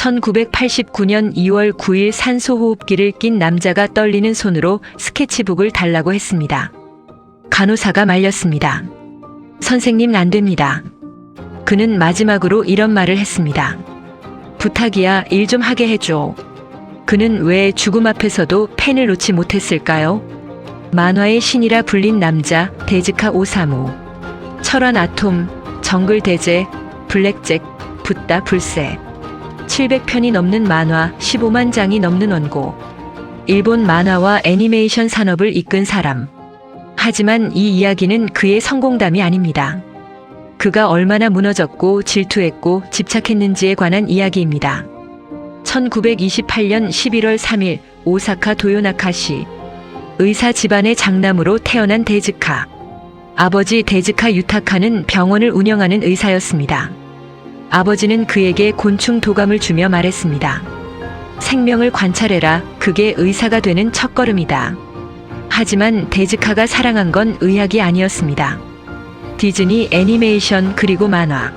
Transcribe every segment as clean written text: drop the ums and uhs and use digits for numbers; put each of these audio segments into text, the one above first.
1989년 2월 9일 산소호흡기를 낀 남자가 떨리는 손으로 스케치북을 달라고 했습니다. 간호사가 말렸습니다. 선생님 안 됩니다. 그는 마지막으로 이런 말을 했습니다. 부탁이야, 일 좀 하게 해줘. 그는 왜 죽음 앞에서도 펜을 놓지 못했을까요? 만화의 신이라 불린 남자 데즈카 오사무. 철환 아톰, 정글 대제, 블랙잭, 붓다 불새. 700편이 넘는 만화, 15만 장이 넘는 원고. 일본 만화와 애니메이션 산업을 이끈 사람. 하지만 이 이야기는 그의 성공담이 아닙니다. 그가 얼마나 무너졌고 질투했고 집착했는지에 관한 이야기입니다. 1928년 11월 3일 오사카 도요나카시. 의사 집안의 장남으로 태어난 데즈카. 아버지 데즈카 유타카는 병원을 운영하는 의사였습니다. 아버지는 그에게 곤충 도감을 주며 말했습니다. 생명을 관찰해라. 그게 의사가 되는 첫걸음이다. 하지만 데즈카가 사랑한 건 의학이 아니었습니다. 디즈니 애니메이션 그리고 만화.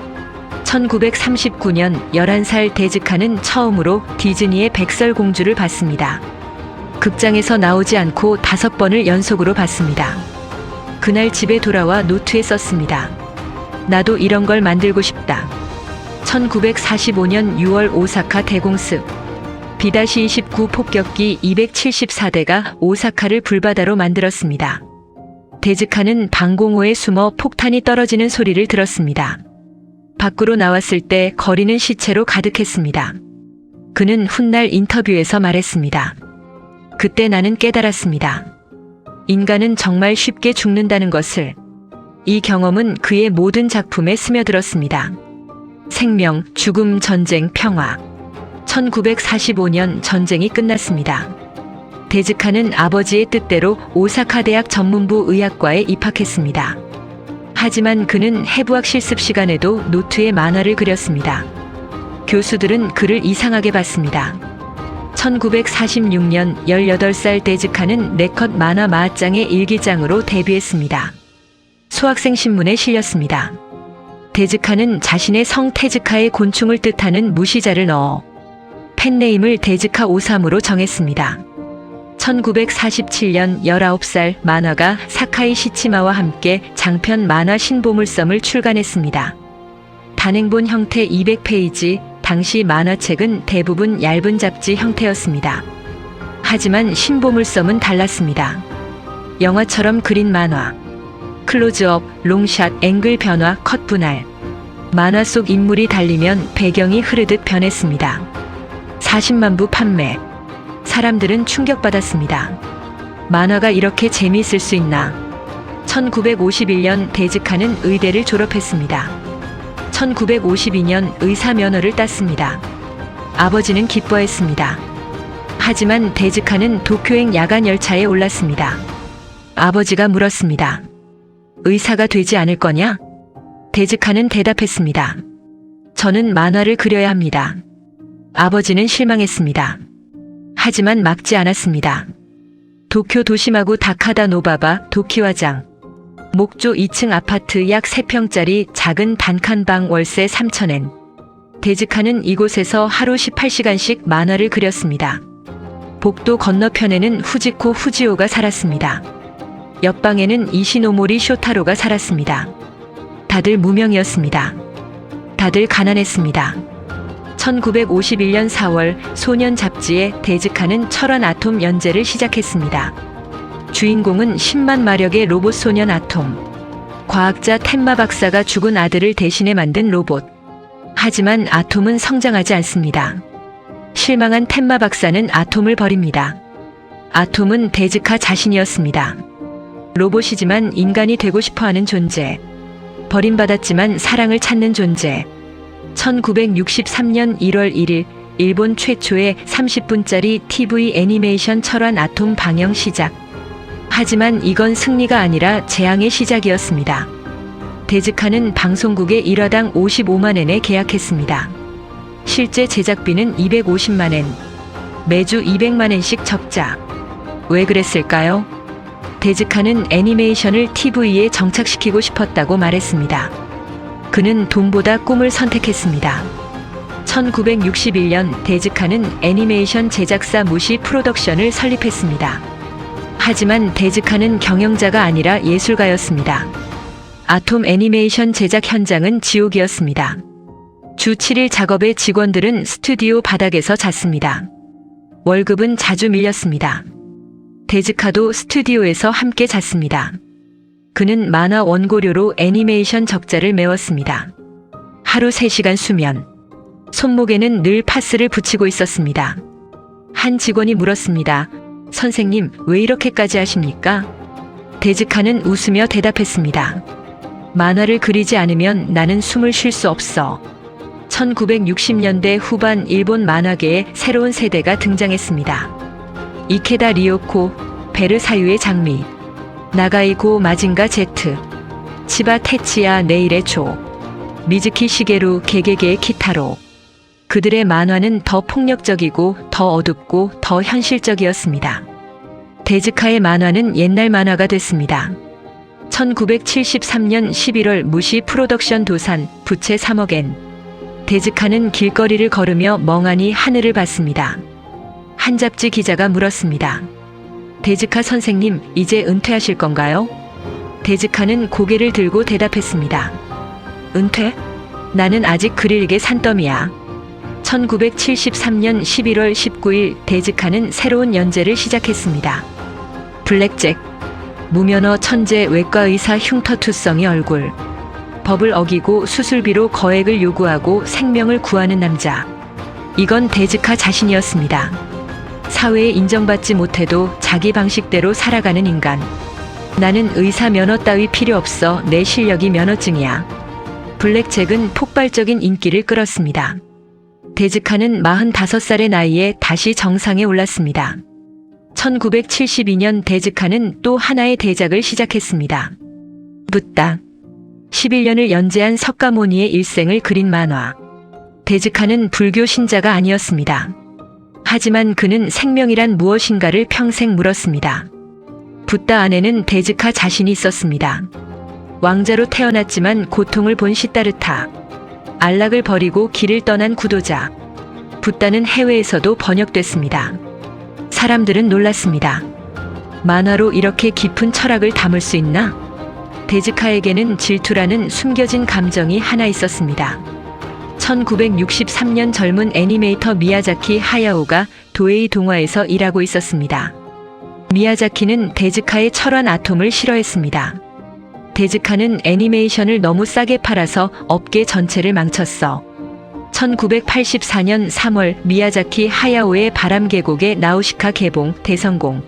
1939년 11살 데즈카는 처음으로 디즈니의 백설공주를 봤습니다. 극장에서 나오지 않고 5번을 연속으로 봤습니다. 그날 집에 돌아와 노트에 썼습니다. 나도 이런 걸 만들고 싶다. 1945년 6월 오사카 대공습. B-29 폭격기 274대가 오사카를 불바다로 만들었습니다. 데즈카는 방공호에 숨어 폭탄이 떨어지는 소리를 들었습니다. 밖으로 나왔을 때 거리는 시체로 가득했습니다. 그는 훗날 인터뷰에서 말했습니다. 그때 나는 깨달았습니다. 인간은 정말 쉽게 죽는다는 것을. 이 경험은 그의 모든 작품에 스며들었습니다. 생명, 죽음, 전쟁, 평화. 1945년 전쟁이 끝났습니다. 데즈카는 아버지의 뜻대로 오사카 대학 전문부 의학과에 입학했습니다. 하지만 그는 해부학 실습 시간에도 노트에 만화를 그렸습니다. 교수들은 그를 이상하게 봤습니다. 1946년 18살 데즈카는 네컷 만화 마하짱의 일기장으로 데뷔했습니다. 소학생 신문에 실렸습니다. 데즈카는 자신의 성 테즈카의 곤충을 뜻하는 무시자를 넣어 펜네임을 데즈카 오사무로 정했습니다. 1947년 19살 만화가 사카이 시치마와 함께 장편 만화 신보물섬을 출간했습니다. 단행본 형태 200페이지, 당시 만화책은 대부분 얇은 잡지 형태였습니다. 하지만 신보물섬은 달랐습니다. 영화처럼 그린 만화. 클로즈업, 롱샷, 앵글 변화, 컷 분할. 만화 속 인물이 달리면 배경이 흐르듯 변했습니다. 40만 부 판매. 사람들은 충격받았습니다. 만화가 이렇게 재미있을 수 있나? 1951년 데즈카는 의대를 졸업했습니다. 1952년 의사 면허를 땄습니다. 아버지는 기뻐했습니다. 하지만 데즈카는 도쿄행 야간 열차에 올랐습니다. 아버지가 물었습니다. 의사가 되지 않을 거냐? 데즈카는 대답했습니다. 저는 만화를 그려야 합니다. 아버지는 실망했습니다. 하지만 막지 않았습니다. 도쿄 도시마구 다카다 노바바 도키와장. 목조 2층 아파트 약 3평짜리 작은 단칸방 월세 3,000엔. 데즈카는 이곳에서 하루 18시간씩 만화를 그렸습니다. 복도 건너편에는 후지코 후지오가 살았습니다. 옆방에는 이시노모리 쇼타로가 살았습니다. 다들 무명이었습니다. 다들 가난했습니다. 1951년 4월 소년 잡지에 데즈카는 철환 아톰 연재를 시작했습니다. 주인공은 10만 마력의 로봇 소년 아톰. 과학자 텐마 박사가 죽은 아들을 대신해 만든 로봇. 하지만 아톰은 성장하지 않습니다. 실망한 텐마 박사는 아톰을 버립니다. 아톰은 데즈카 자신이었습니다. 로봇이지만 인간이 되고 싶어하는 존재. 버림받았지만 사랑을 찾는 존재. 1963년 1월 1일 일본 최초의 30분짜리 TV 애니메이션 철환 아톰 방영 시작. 하지만 이건 승리가 아니라 재앙의 시작이었습니다. 데즈카는 방송국에 1화당 55만엔에 계약했습니다. 실제 제작비는 250만엔. 매주 200만엔씩 적자. 왜 그랬을까요? 데즈카는 애니메이션을 TV에 정착시키고 싶었다고 말했습니다. 그는 돈보다 꿈을 선택했습니다. 1961년 데즈카는 애니메이션 제작사 무시 프로덕션을 설립했습니다. 하지만 데즈카는 경영자가 아니라 예술가였습니다. 아톰 애니메이션 제작 현장은 지옥이었습니다. 주 7일 작업의 직원들은 스튜디오 바닥에서 잤습니다. 월급은 자주 밀렸습니다. 데즈카도 스튜디오에서 함께 잤습니다. 그는 만화 원고료로 애니메이션 적자를 메웠습니다. 하루 3시간 수면. 손목에는 늘 파스를 붙이고 있었습니다. 한 직원이 물었습니다. 선생님, 왜 이렇게까지 하십니까? 데즈카는 웃으며 대답했습니다. 만화를 그리지 않으면 나는 숨을 쉴 수 없어. 1960년대 후반 일본 만화계에 새로운 세대가 등장했습니다. 이케다 리오코, 베르사유의 장미, 나가이고 마징가 제트, 치바 테치야 네일의 조, 미즈키 시게루 게게게의 키타로. 그들의 만화는 더 폭력적이고 더 어둡고 더 현실적이었습니다. 데즈카의 만화는 옛날 만화가 됐습니다. 1973년 11월 무시 프로덕션 도산 부채 3억 엔. 데즈카는 길거리를 걸으며 멍하니 하늘을 봤습니다. 한 잡지 기자가 물었습니다. 데즈카 선생님, 이제 은퇴하실 건가요? 데즈카는 고개를 들고 대답했습니다. 은퇴? 나는 아직 그릴게 산더미야. 1973년 11월 19일 데즈카는 새로운 연재를 시작했습니다. 블랙잭. 무면허 천재 외과의사 흉터투성이 얼굴. 법을 어기고 수술비로 거액을 요구하고 생명을 구하는 남자. 이건 데즈카 자신이었습니다. 사회에 인정받지 못해도 자기 방식대로 살아가는 인간. 나는 의사 면허 따위 필요 없어. 내 실력이 면허증이야. 블랙잭은 폭발적인 인기를 끌었습니다. 데즈카는 45살의 나이에 다시 정상에 올랐습니다. 1972년 데즈카는 또 하나의 대작을 시작했습니다. 붓다. 11년을 연재한 석가모니의 일생을 그린 만화. 데즈카는 불교 신자가 아니었습니다. 하지만 그는 생명이란 무엇인가를 평생 물었습니다. 붓다 안에는 데즈카 자신이 있었습니다. 왕자로 태어났지만 고통을 본 시타르타. 안락을 버리고 길을 떠난 구도자. 붓다는 해외에서도 번역됐습니다. 사람들은 놀랐습니다. 만화로 이렇게 깊은 철학을 담을 수 있나? 데즈카에게는 질투라는 숨겨진 감정이 하나 있었습니다. 1963년 젊은 애니메이터 미야자키 하야오가 도에이 동화에서 일하고 있었습니다. 미야자키는 데즈카의 철환 아톰을 싫어했습니다. 데즈카는 애니메이션을 너무 싸게 팔아서 업계 전체를 망쳤어. 1984년 3월 미야자키 하야오의 바람계곡의 나우시카 개봉 대성공.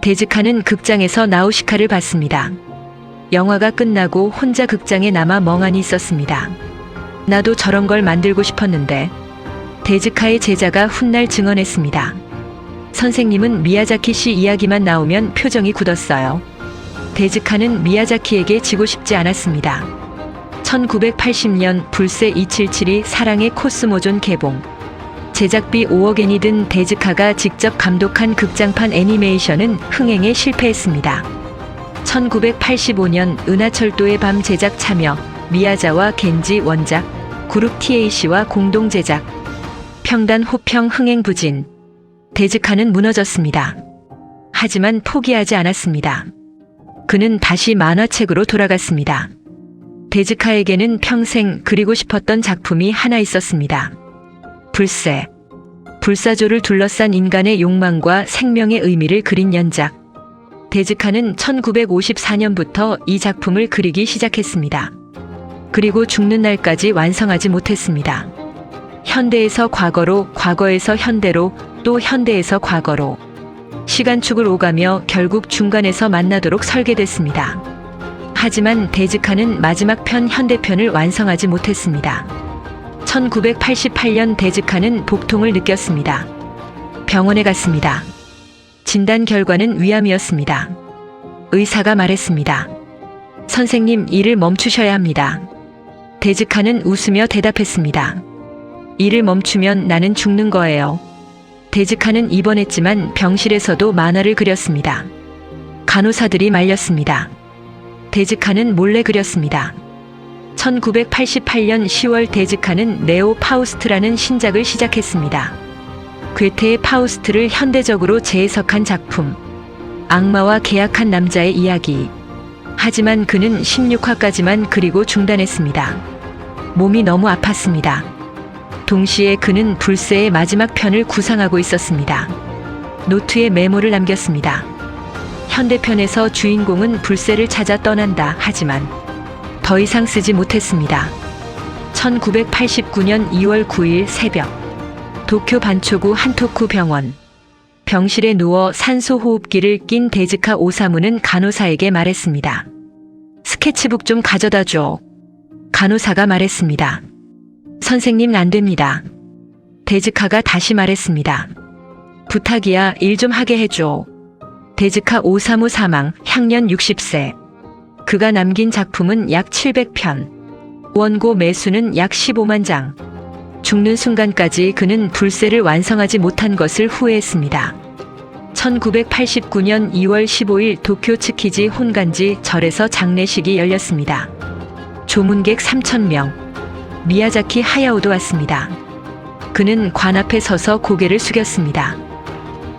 데즈카는 극장에서 나우시카를 봤습니다. 영화가 끝나고 혼자 극장에 남아 멍하니 있었습니다. 나도 저런 걸 만들고 싶었는데. 데즈카의 제자가 훗날 증언했습니다. 선생님은 미야자키 씨 이야기만 나오면 표정이 굳었어요. 데즈카는 미야자키에게 지고 싶지 않았습니다. 1980년 불새 277이 사랑의 코스모존 개봉. 제작비 5억 엔이 든 데즈카가 직접 감독한 극장판 애니메이션은 흥행에 실패했습니다. 1985년 은하철도의 밤 제작 참여, 미야자와 겐지 원작, 그룹 TAC와 공동 제작. 평단 호평 흥행 부진. 데즈카는 무너졌습니다. 하지만 포기하지 않았습니다. 그는 다시 만화책으로 돌아갔습니다. 데즈카에게는 평생 그리고 싶었던 작품이 하나 있었습니다. 불새. 불사조를 둘러싼 인간의 욕망과 생명의 의미를 그린 연작. 데즈카는 1954년부터 이 작품을 그리기 시작했습니다. 그리고 죽는 날까지 완성하지 못했습니다. 현대에서 과거로, 과거에서 현대로, 또 현대에서 과거로. 시간축을 오가며 결국 중간에서 만나도록 설계됐습니다. 하지만 데즈카는 마지막 편 현대편을 완성하지 못했습니다. 1988년 데즈카는 복통을 느꼈습니다. 병원에 갔습니다. 진단 결과는 위암이었습니다. 의사가 말했습니다. 선생님, 일을 멈추셔야 합니다. 데즈카는 웃으며 대답했습니다. 일을 멈추면 나는 죽는 거예요. 데즈카는 입원했지만 병실에서도 만화를 그렸습니다. 간호사들이 말렸습니다. 데즈카는 몰래 그렸습니다. 1988년 10월 데즈카는 네오 파우스트라는 신작을 시작했습니다. 괴테의 파우스트를 현대적으로 재해석한 작품. 악마와 계약한 남자의 이야기. 하지만 그는 16화까지만 그리고 중단했습니다. 몸이 너무 아팠습니다. 동시에 그는 불새의 마지막 편을 구상하고 있었습니다. 노트에 메모를 남겼습니다. 현대편에서 주인공은 불새를 찾아 떠난다. 하지만 더 이상 쓰지 못했습니다. 1989년 2월 9일 새벽, 도쿄 반초구 한토쿠 병원. 병실에 누워 산소호흡기를 낀 데즈카 오사무는 간호사에게 말했습니다. 스케치북 좀 가져다 줘. 간호사가 말했습니다. 선생님, 안 됩니다. 데즈카가 다시 말했습니다. 부탁이야, 일 좀 하게 해줘. 데즈카 오사무 사망, 향년 60세. 그가 남긴 작품은 약 700편. 원고 매수는 약 15만 장. 죽는 순간까지 그는 불새를 완성하지 못한 것을 후회했습니다. 1989년 2월 15일 도쿄 츠키지 혼간지 절에서 장례식이 열렸습니다. 조문객 3,000명. 미야자키 하야오도 왔습니다. 그는 관 앞에 서서 고개를 숙였습니다.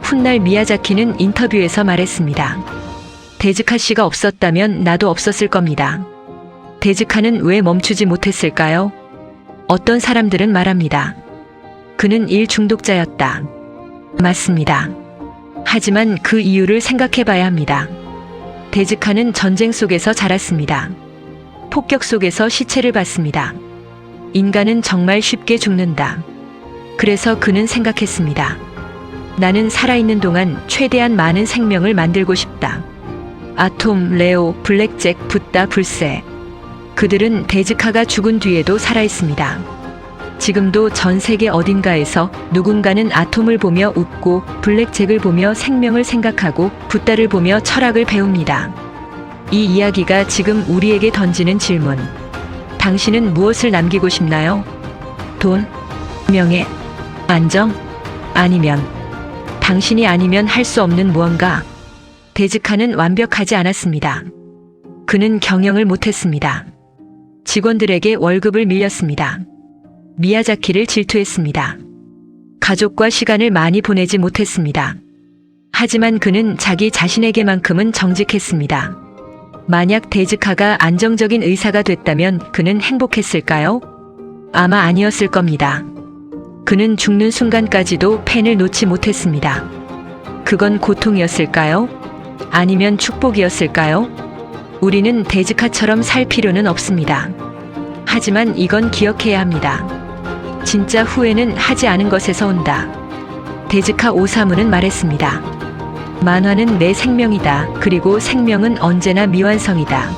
훗날 미야자키는 인터뷰에서 말했습니다. 데즈카 씨가 없었다면 나도 없었을 겁니다. 데즈카는 왜 멈추지 못했을까요? 어떤 사람들은 말합니다. 그는 일 중독자였다. 맞습니다. 하지만 그 이유를 생각해 봐야 합니다. 데즈카는 전쟁 속에서 자랐습니다. 폭격 속에서 시체를 봤습니다. 인간은 정말 쉽게 죽는다. 그래서 그는 생각했습니다. 나는 살아있는 동안 최대한 많은 생명을 만들고 싶다. 아톰, 레오, 블랙잭, 붓다, 불새. 그들은 데즈카가 죽은 뒤에도 살아있습니다. 지금도 전 세계 어딘가에서 누군가는 아톰을 보며 웃고 블랙잭을 보며 생명을 생각하고 붓다를 보며 철학을 배웁니다. 이 이야기가 지금 우리에게 던지는 질문. 당신은 무엇을 남기고 싶나요? 돈? 명예? 안정? 아니면 당신이 아니면 할 수 없는 무언가? 데즈카는 완벽하지 않았습니다. 그는 경영을 못했습니다. 직원들에게 월급을 밀렸습니다. 미야자키를 질투했습니다. 가족과 시간을 많이 보내지 못했습니다. 하지만 그는 자기 자신에게만큼은 정직했습니다. 만약 데즈카가 안정적인 의사가 됐다면 그는 행복했을까요? 아마 아니었을 겁니다. 그는 죽는 순간까지도 펜을 놓지 못했습니다. 그건 고통이었을까요? 아니면 축복이었을까요? 우리는 데즈카처럼 살 필요는 없습니다. 하지만 이건 기억해야 합니다. 진짜 후회는 하지 않은 것에서 온다. 데즈카 오사무는 말했습니다. 만화는 내 생명이다. 그리고 생명은 언제나 미완성이다.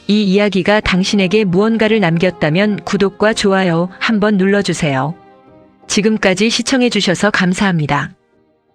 이 이야기가 당신에게 무언가를 남겼다면 구독과 좋아요 한번 눌러주세요. 지금까지 시청해주셔서 감사합니다.